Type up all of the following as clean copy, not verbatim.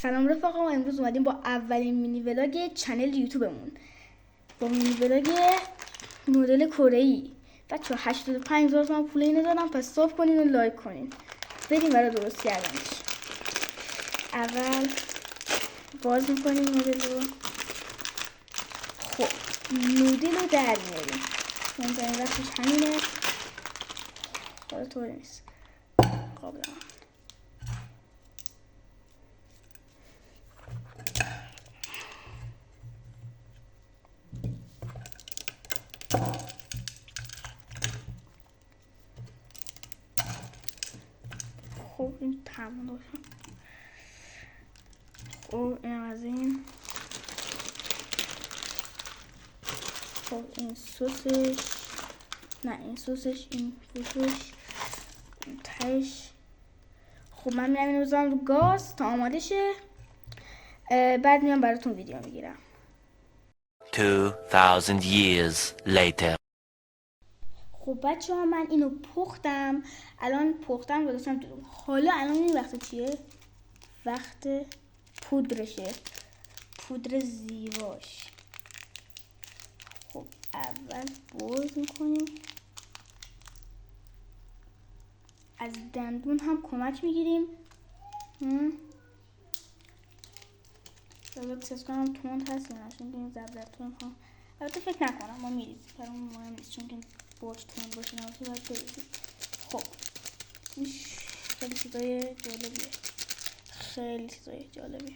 سلام رفقا، ما امروز اومدیم با اولین مینی ولاگ چنل یوتیوبمون، با مینی ولاگ مدل کره‌ای. بچه‌ها 85,000 تومان پول اینو دادم، پس صاف کنین و لایک کنین. بریم برای درست کردنش. اول باز میکنیم مدل رو. خب نودل رو در میاریم. منظرین وقتش همینه. حالا طوری نیست. قابل خب این تمام داشتم. خب اینم از این. خب این سسش، نه این سسش، این فوشش، این تهش. خب من میرم اینو بذارم رو گاز تا آماده شه، بعد میام براتون ویدیو میگیرم. 2000 years later. خب بچه ها من اینو پختم، الان پختم گذاشتم تو. حالا الان این وقت چیه؟ وقت پودرشه، پودر زیباش. خب اول باز میکنیم، از دندون هم کمک میگیریم. بذار تست کنم تند هست یا نه، چون که این زبدتون ها البته فکر نکنم ما میریزیم، برای مهم نیست چون که برج تند باشه نباشه باید بریزیم. خب این خیلی چیزای جالبیه، خیلی چیزای جالبیه.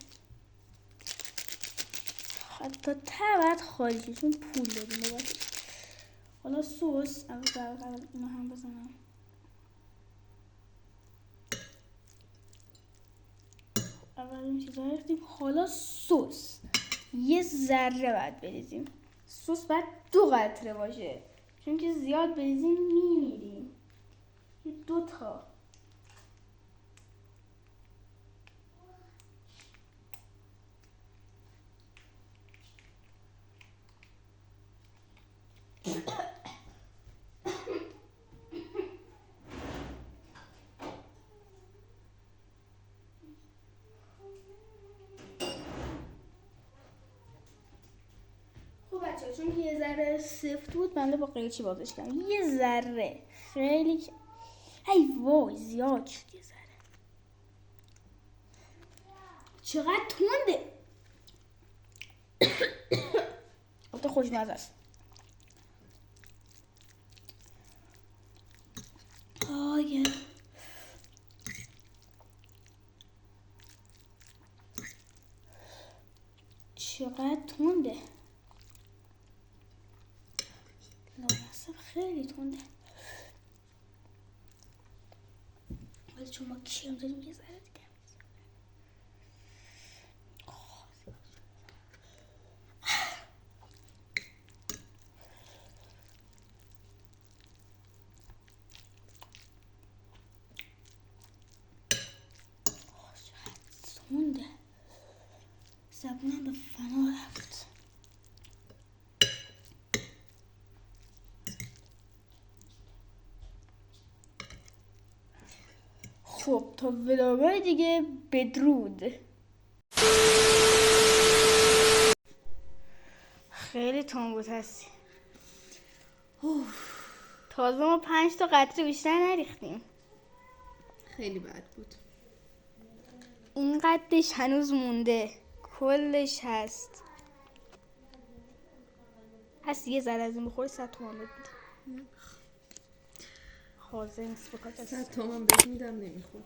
حتی باید خالی شه چون پول دادیم بابتش. حالا سس اول اینو هم بزنم. اول این چیزا ریختیم، حالا سس یه ذره باید بریزیم. سس باید 2 قطره باشه چون که زیاد بریزیم میمیریم. یه 2 تا. چون که یه ذره سفت بود بنده با قیچی بازش کردم. یه ذره خیلی ای وای زیاد شد. یه ذره چقدر تنده. البته خوشمزه است. آیه چقدر تنده. نامناسب خیلی تنده. ولی چون ما کیم داریم یه ذره دیگه تنده. زبونم به فنا رفت. خب تا ولاگای دیگه بدرود. خیلی تنبوت هستی. تازه ما 5 تا قطره بیشتر نریختیم. خیلی بد بود. این قدش هنوز مونده، کلش هست یه ذره از این بخوری 100 تومن بهت میدم. حاضر نیست بکات 100 تومن بهت میدم نمیخوام.